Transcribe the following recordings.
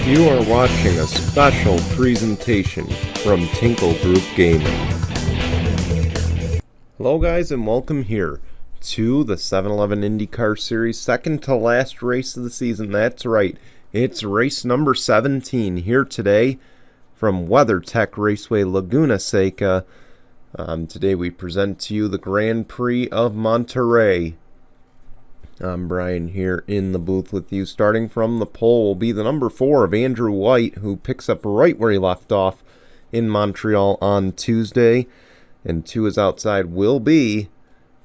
You are watching a special presentation from Tinkle Group Gaming. Hello guys and welcome here to the 7-Eleven IndyCar Series, second to last race of the season. That's right, it's race number 17 here today from WeatherTech Raceway, Laguna, Seca. Today we present to you the Grand Prix of Monterey. I'm Brian here in the booth with you. Starting from the pole will be the number 4 of Andrew White, who picks up right where he left off in Montreal on Tuesday. And to his outside will be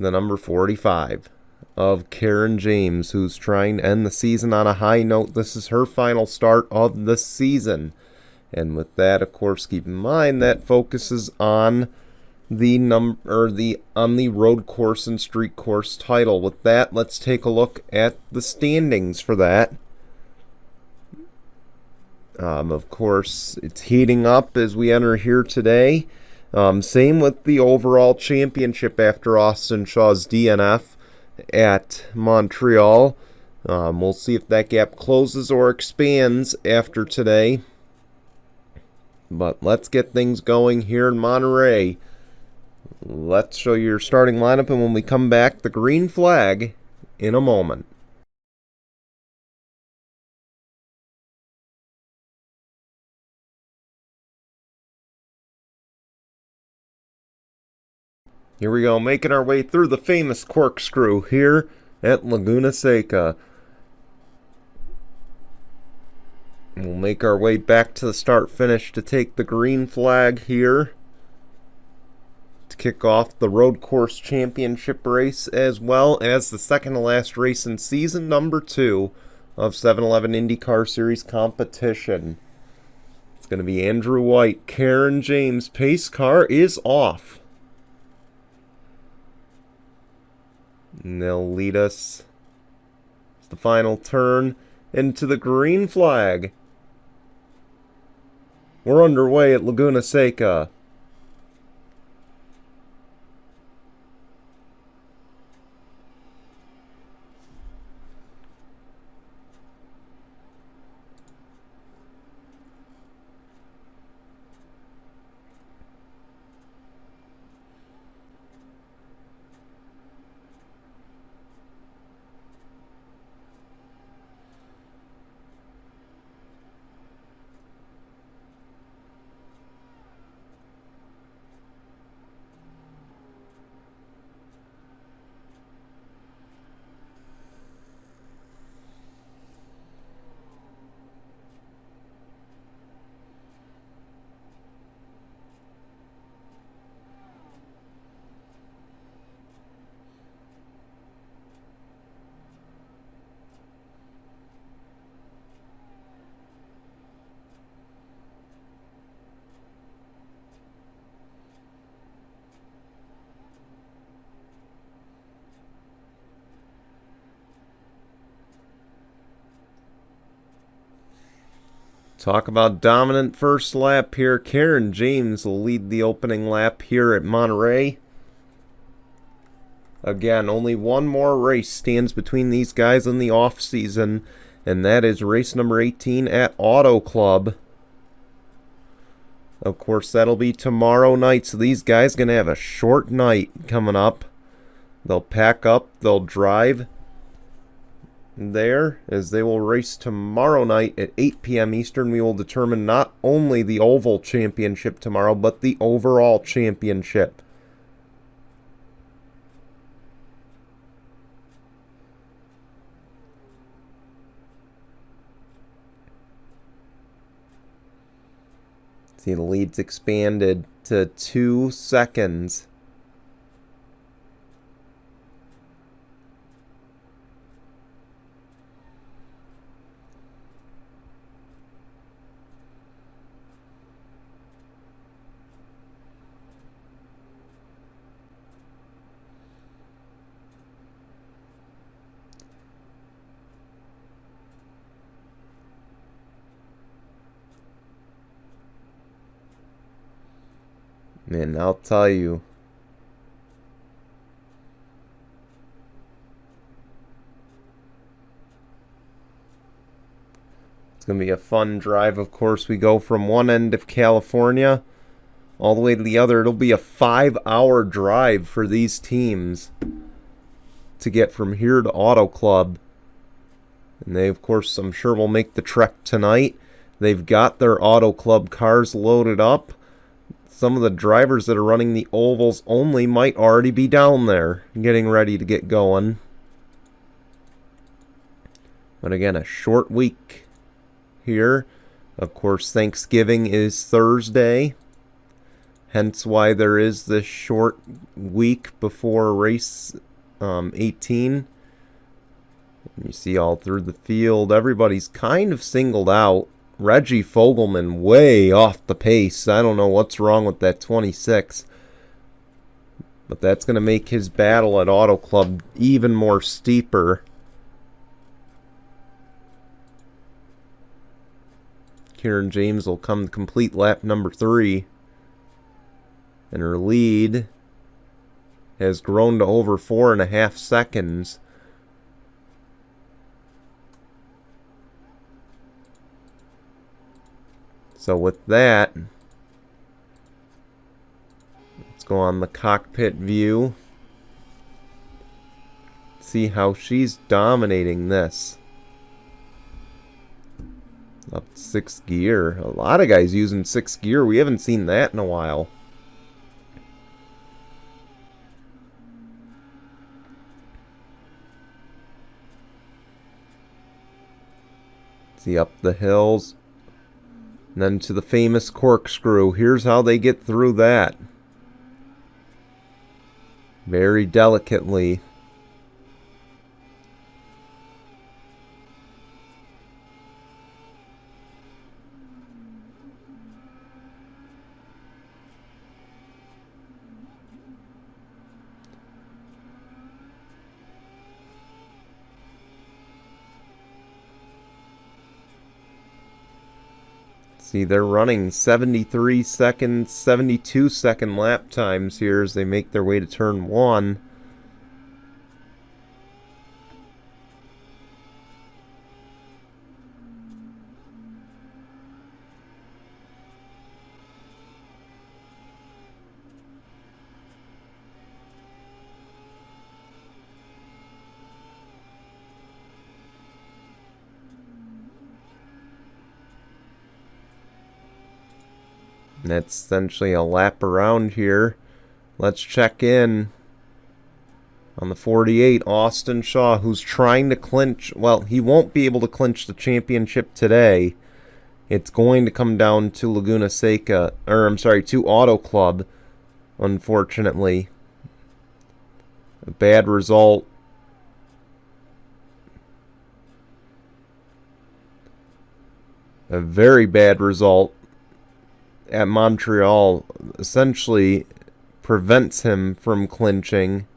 the number 45 of Karen James, who's trying to end the season on a high note. This is her final start of the season. And with that, of course, keep in mind that focuses on the road course and street course title. With that, let's take a look at the standings for that. Of course, it's heating up as we enter here today. Same with the overall championship after Austin Shaw's DNF at Montreal. We'll see if that gap closes or expands after today. But let's get things going here in Monterey. Let's show you your starting lineup, and when we come back, the green flag in a moment. Here we go, making our way through the famous corkscrew here at Laguna Seca. We'll make our way back to the start-finish to take the green flag here to kick off the road course championship race, as well as the second to last race in season number 2 of 7-Eleven IndyCar Series competition. It's going to be Andrew White, Karen James. Pace car is off. And they'll lead us to the final turn into the green flag. We're underway at Laguna Seca. Talk about dominant first lap here. Karen James will lead the opening lap here at Monterey. Again, only one more race stands between these guys in the off season, and that is race number 18 at Auto Club. Of course, that'll be tomorrow night, so these guys going to have a short night coming up. They'll pack up, they'll drive there, as they will race tomorrow night at 8 p.m. Eastern. We will determine not only the Oval Championship tomorrow, but the overall championship. See, the lead's expanded to 2 seconds. And I'll tell you, It's going to be a fun drive. Of course, we go from one end of California all the way to the other. It'll be a 5-hour drive for these teams to get from here to Auto Club. And they, of course, I'm sure will make the trek tonight. They've got their Auto Club cars loaded up. Some of the drivers that are running the ovals only might already be down there getting ready to get going. But again, a short week here. Of course, Thanksgiving is Thursday. Hence why there is this short week before race 18. You see all through the field, everybody's kind of singled out. Reggie Fogelman way off the pace. I don't know what's wrong with that 26. But that's going to make his battle at Auto Club even more steeper. Kieran James will come to complete lap number 3. And her lead has grown to over 4.5 seconds. So with that, let's go on the cockpit view. See how she's dominating this. Up 6th gear. A lot of guys using 6th gear. We haven't seen that in a while. See up the hills. And then to the famous corkscrew. Here's how they get through that. Very delicately. See, they're running 73 second, 72 second lap times here as they make their way to turn 1. And that's essentially a lap around here. Let's check in on the 48, Austin Shaw, who's trying to clinch. Well, he won't be able to clinch the championship today. It's going to come down to Laguna Seca, or I'm sorry, to Auto Club, unfortunately. A bad result. A very bad result at Montreal essentially prevents him from clinching.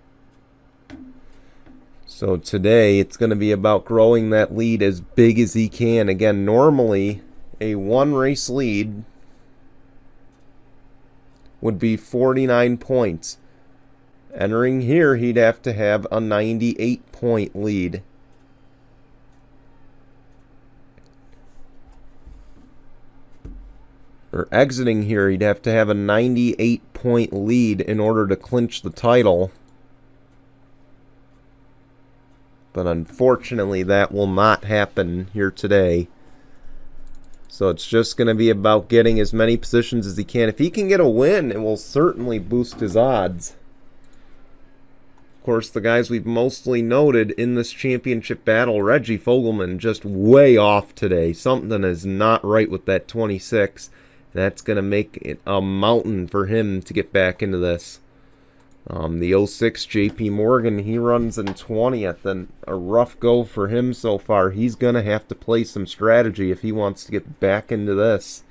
So today it's going to be about growing that lead as big as he can. Again, normally a one race lead would be 49 points. Entering here, he'd have to have a 98-point lead. Or exiting here, he'd have to have a 98-point lead in order to clinch the title. But unfortunately, that will not happen here today. So it's just going to be about getting as many positions as he can. If he can get a win, it will certainly boost his odds. Of course, the guys we've mostly noted in this championship battle, Reggie Fogelman, just way off today. Something is not right with that 26. That's going to make it a mountain for him to get back into this. The 06 JP Morgan, he runs in 20th, and a rough go for him so far. He's going to have to play some strategy if he wants to get back into this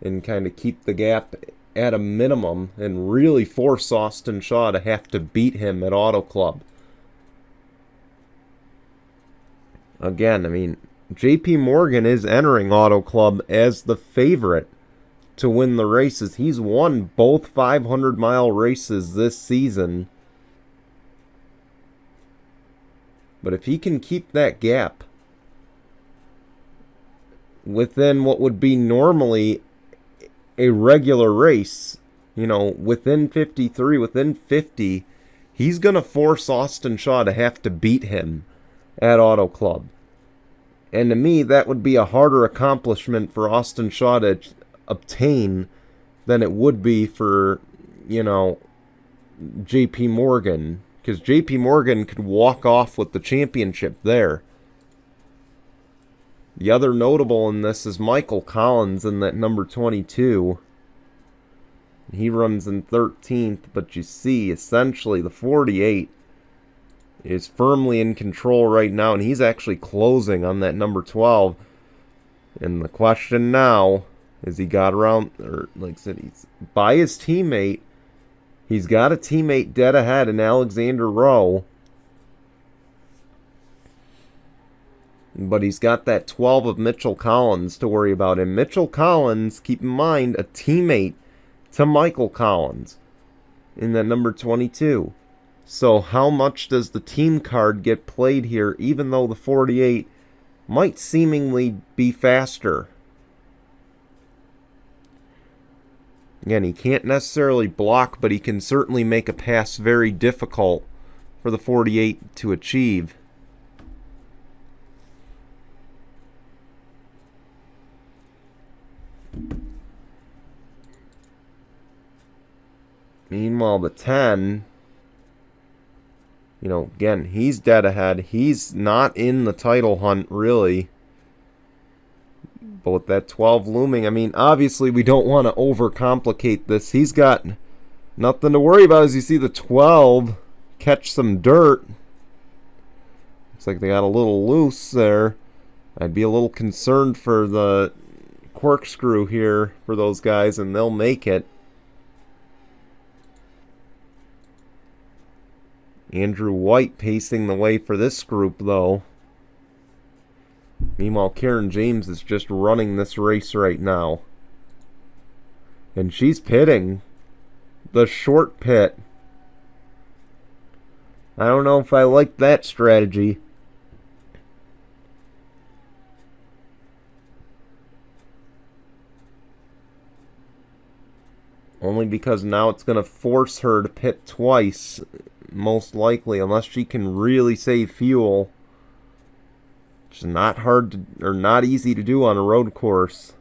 and kind of keep the gap at a minimum and really force Austin Shaw to have to beat him at Auto Club. Again, I mean, JP Morgan is entering Auto Club as the favorite to win the races. He's won both 500-mile races this season. But if he can keep that gap within what would be normally a regular race, within 53, within 50, he's going to force Austin Shaw to have to beat him at Auto Club. And to me, that would be a harder accomplishment for Austin Shaw to obtain than it would be for, JP Morgan. Because JP Morgan could walk off with the championship there. The other notable in this is Michael Collins in that number 22. He runs in 13th, but you see, essentially, the 48 is firmly in control right now, and he's actually closing on that number 12. And the question now is he got around, or like I said, he's by his teammate. He's got a teammate dead ahead in Alexander Rowe. But he's got that 12 of Mitchell Collins to worry about. And Mitchell Collins, keep in mind, a teammate to Michael Collins in that number 22. So how much does the team card get played here, even though the 48 might seemingly be faster? Again, he can't necessarily block, but he can certainly make a pass very difficult for the 48 to achieve. Meanwhile, the 10, again, he's dead ahead. He's not in the title hunt, really. But with that 12 looming, obviously we don't want to overcomplicate this. He's got nothing to worry about as you see the 12 catch some dirt. Looks like they got a little loose there. I'd be a little concerned for the corkscrew here for those guys, and they'll make it. Andrew White pacing the way for this group, though. Meanwhile, Karen James is just running this race right now. And she's pitting. The short pit. I don't know if I like that strategy. Only because now it's going to force her to pit twice, most likely, unless she can really save fuel. Which is not hard to, or not easy to do on a road course.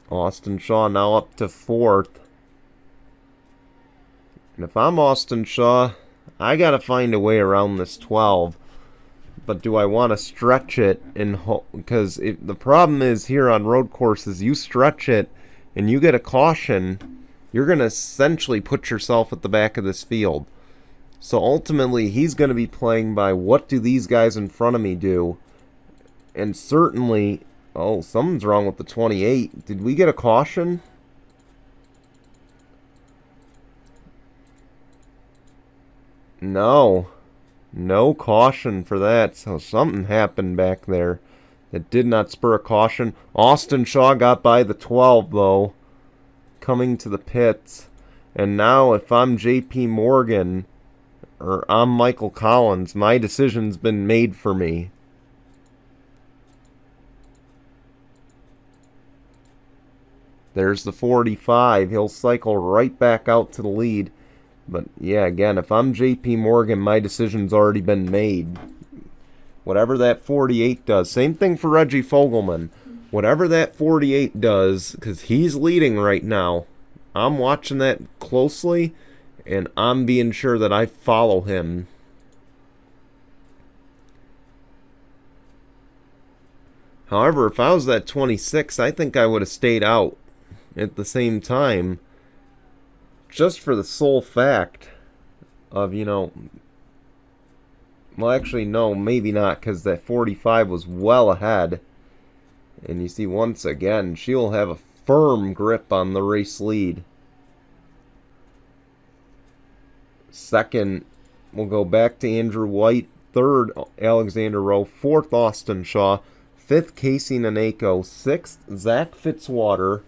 Austin Shaw now up to 4th. And if I'm Austin Shaw, I got to find a way around this 12. But do I want to stretch it? Because the problem is here on road courses, you stretch it and you get a caution, you're going to essentially put yourself at the back of this field. So ultimately, he's going to be playing by what do these guys in front of me do? And certainly, oh, something's wrong with the 28. Did we get a caution? No. No caution for that. So something happened back there that did not spur a caution. Austin Shaw got by the 12, though, coming to the pits. And now if I'm JP Morgan or I'm Michael Collins, my decision's been made for me. There's the 45. He'll cycle right back out to the lead. But, yeah, again, if I'm JP Morgan, my decision's already been made. Whatever that 48 does. Same thing for Reggie Fogelman. Whatever that 48 does, because he's leading right now, I'm watching that closely, and I'm being sure that I follow him. However, if I was that 26, I think I would have stayed out at the same time. Just for the sole fact of, well, actually, no, maybe not, because that 45 was well ahead. And you see, once again, she'll have a firm grip on the race lead. Second, we'll go back to Andrew White. Third, Alexander Rowe. Fourth, Austin Shaw. Fifth, Casey Naneko. Sixth, Zach Fitzwater,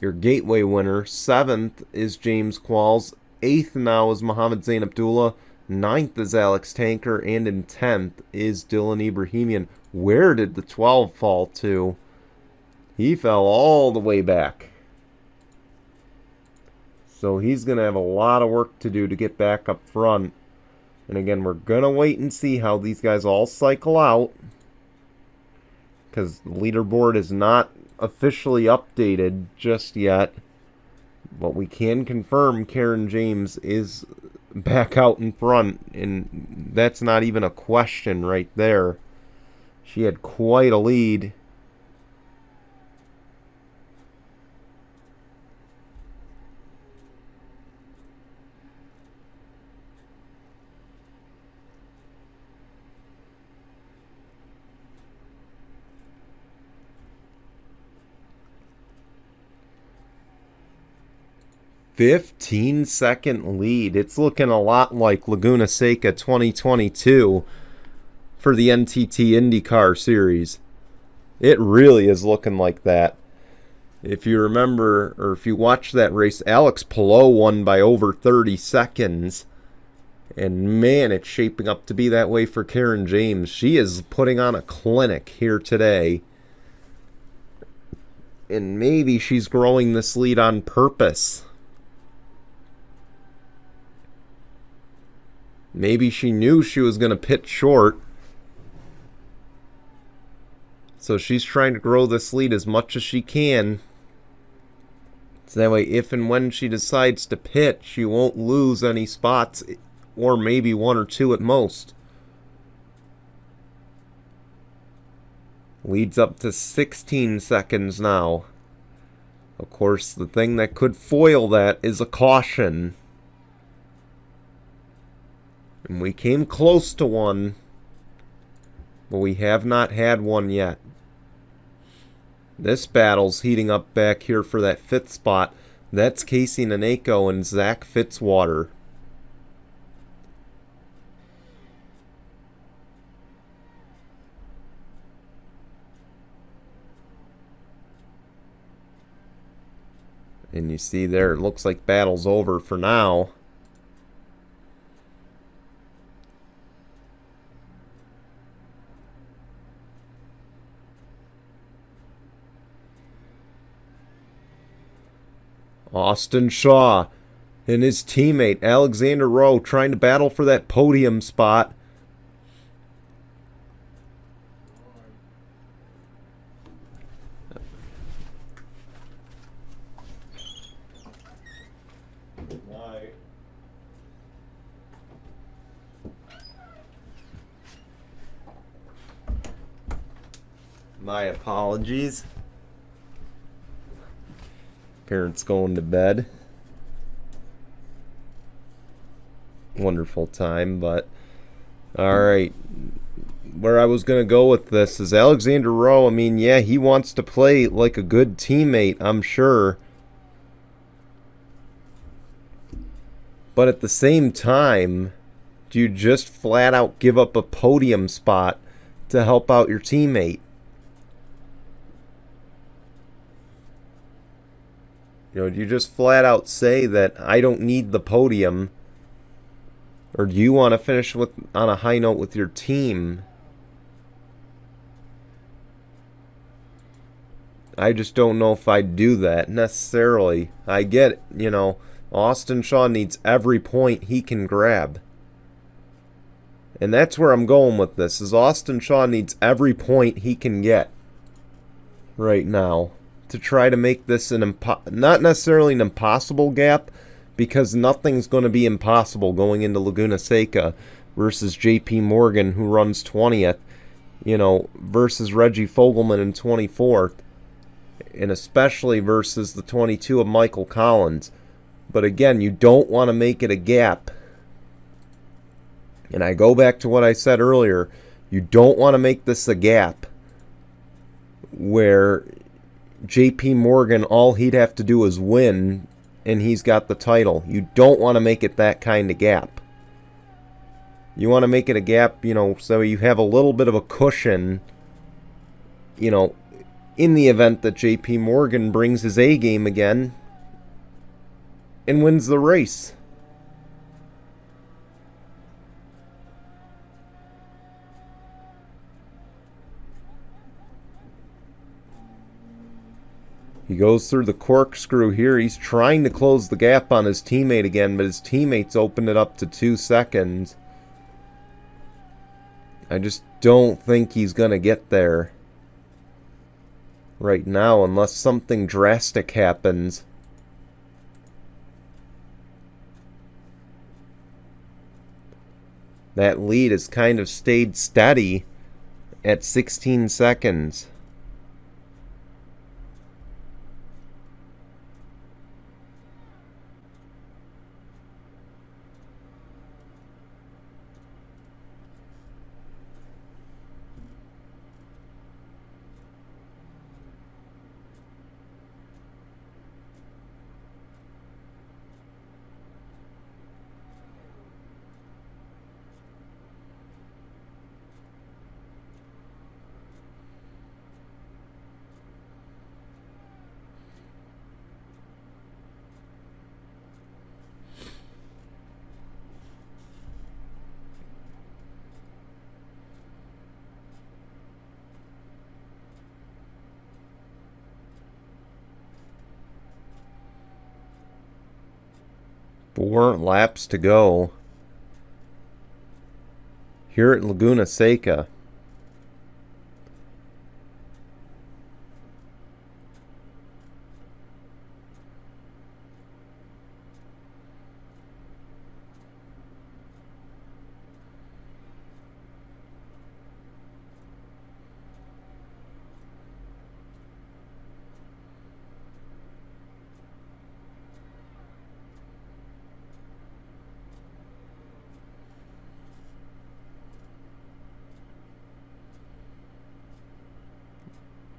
your gateway winner. Seventh is James Qualls. Eighth now is Mohammed Zain Abdullah. Ninth is Alex Tanker, and in 10th is Dylan Ibrahimian. Where did the 12 fall to? He fell all the way back. So he's going to have a lot of work to do to get back up front. And again, we're going to wait and see how these guys all cycle out, because the leaderboard is not officially updated just yet. But we can confirm Karen James is back out in front, and that's not even a question right there. She had quite a lead. "15-second lead. It's looking a lot like Laguna Seca 2022 for the NTT IndyCar series. It really is looking like that. If you remember, or if you watch that race, Alex Palou won by over 30 seconds. And man, it's shaping up to be that way for Karen James. She is putting on a clinic here today. And maybe she's growing this lead on purpose. Maybe she knew she was going to pit short. So she's trying to grow this lead as much as she can. So that way, if and when she decides to pit, she won't lose any spots, or maybe one or two at most. Leads up to 16 seconds now. Of course, the thing that could foil that is a caution. And we came close to one, but we have not had one yet. This battle's heating up back here for that 5th spot. That's Casey Naneko and Zach Fitzwater. And you see there, it looks like battle's over for now. Austin Shaw and his teammate Alexander Rowe trying to battle for that podium spot. My apologies. Parents going to bed. Wonderful time, but alright. Where I was going to go with this is Alexander Rowe. I mean, yeah, he wants to play like a good teammate, I'm sure. But at the same time, do you just flat out give up a podium spot to help out your teammate? You know, do you just flat out say that I don't need the podium? Or do you want to finish on a high note with your team? I just don't know if I'd do that necessarily. I get it, you know, Austin Shaw needs every point he can grab. And that's where I'm going with this, is Austin Shaw needs every point he can get right now to try to make this not necessarily an impossible gap, because nothing's going to be impossible going into Laguna Seca versus JP Morgan, who runs 20th, you know, versus Reggie Fogelman in 24th, and especially versus the 22 of Michael Collins. But again, you don't want to make it a gap. And I go back to what I said earlier. You don't want to make this a gap where JP Morgan, all he'd have to do is win and he's got the title. You don't want to make it that kind of gap. You want to make it a gap, you know, so you have a little bit of a cushion, you know, in the event that JP Morgan brings his A game again and wins the race. He goes through the corkscrew here. He's trying to close the gap on his teammate again, but his teammates opened it up to 2 seconds. I just don't think he's going to get there right now unless something drastic happens. That lead has kind of stayed steady at 16 seconds. Four laps to go here at Laguna Seca.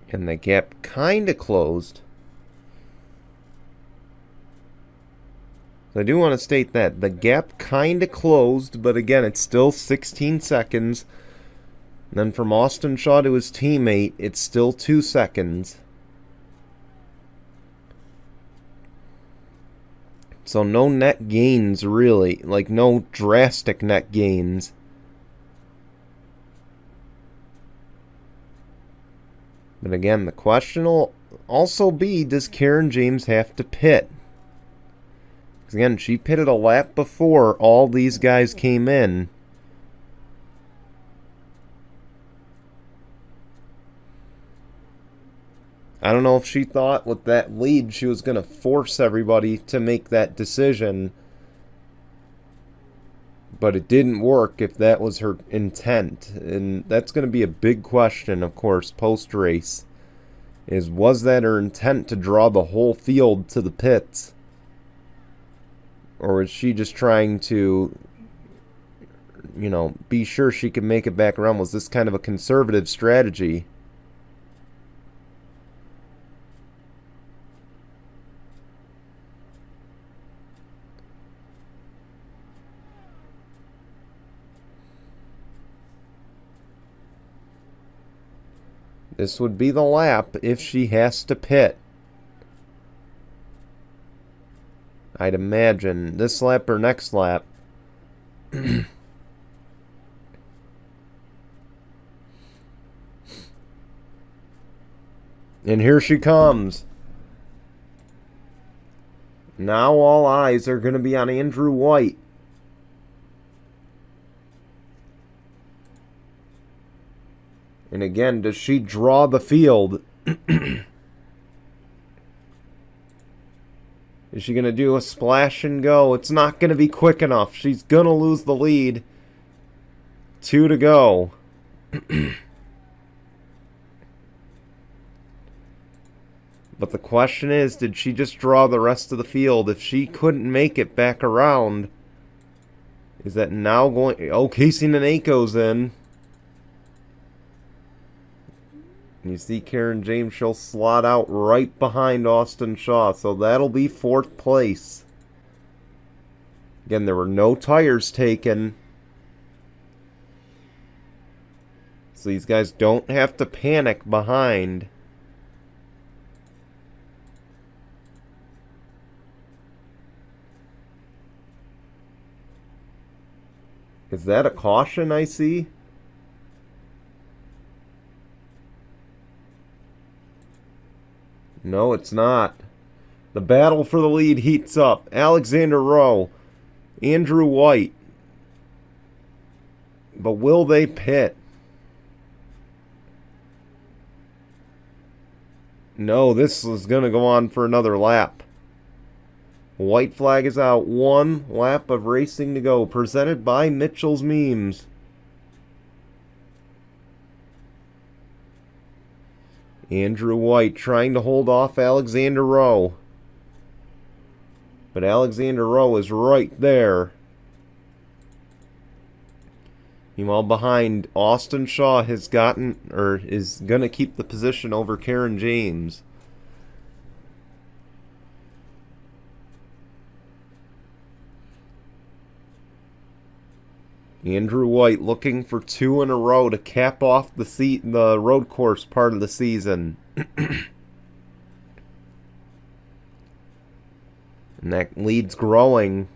And the gap kind of closed. So I do want to state that. The gap kind of closed, but again, it's still 16 seconds. And then from Austin Shaw to his teammate, it's still 2 seconds. So no net gains, really. Like, no drastic net gains. But again, the question will also be, does Karen James have to pit? Because again, she pitted a lap before all these guys came in. I don't know if she thought with that lead she was going to force everybody to make that decision. But it didn't work if that was her intent. And that's going to be a big question, of course, post-race. Was that her intent to draw the whole field to the pits? Or is she just trying to, you know, be sure she can make it back around? Was this kind of a conservative strategy? This would be the lap if she has to pit. I'd imagine this lap or next lap. And here she comes. Now all eyes are going to be on Andrew White. And again, does she draw the field? Is she going to do a splash and go? It's not going to be quick enough. She's going to lose the lead. 2 to go. But the question is, did she just draw the rest of the field? If she couldn't make it back around, is that now going... Oh, Casey Naneko's in. You see Karen James, she'll slot out right behind Austin Shaw. So that'll be 4th place. Again, there were no tires taken. So these guys don't have to panic behind. Is that a caution I see? No, it's not. The battle for the lead heats up. Alexander Rowe, Andrew White. But will they pit? No, this is going to go on for another lap. White flag is out. 1 lap of racing to go. Presented by Mitchell's Memes. Andrew White trying to hold off Alexander Rowe. But Alexander Rowe is right there. Meanwhile, behind, Austin Shaw has gotten, or is going to keep the position over Karen James. Andrew White looking for 2 in a row to cap off the road course part of the season. And that lead's growing.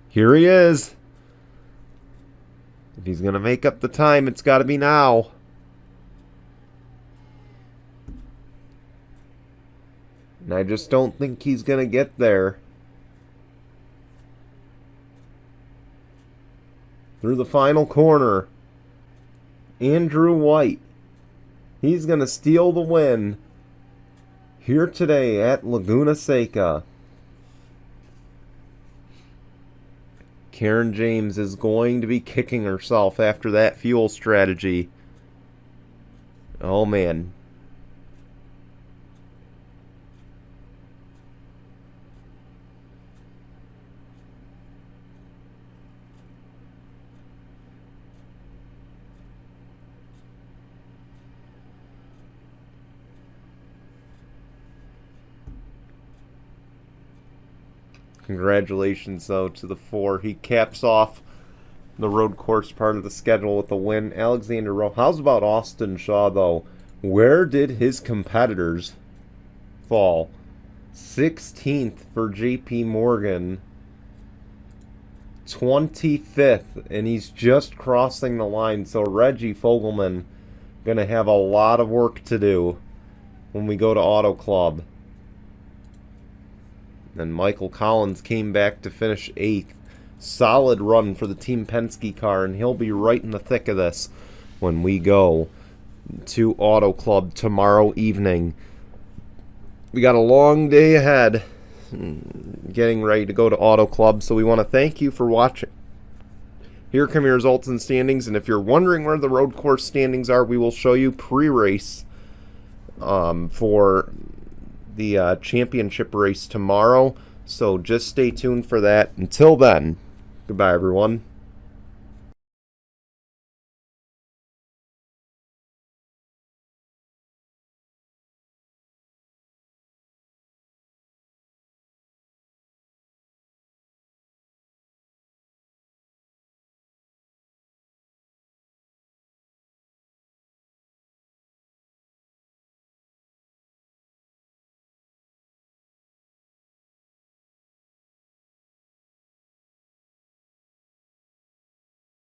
Here he is. If he's going to make up the time, it's got to be now. And I just don't think he's going to get there. Through the final corner. Andrew White. He's going to steal the win here today at Laguna Seca. Karen James is going to be kicking herself after that fuel strategy. Oh, man. Congratulations, though, to the 4. He caps off the road course part of the schedule with the win. Alexander Rowe. How's about Austin Shaw, though? Where did his competitors fall? 16th for JP Morgan. 25th, and he's just crossing the line. So Reggie Fogelman going to have a lot of work to do when we go to Auto Club. And Michael Collins came back to finish 8th. Solid run for the Team Penske car, and he'll be right in the thick of this when we go to Auto Club tomorrow evening. We got a long day ahead getting ready to go to Auto Club, so we want to thank you for watching. Here come your results and standings, and if you're wondering where the road course standings are, we will show you pre-race for the championship race tomorrow, so just stay tuned for that. Until then, goodbye everyone.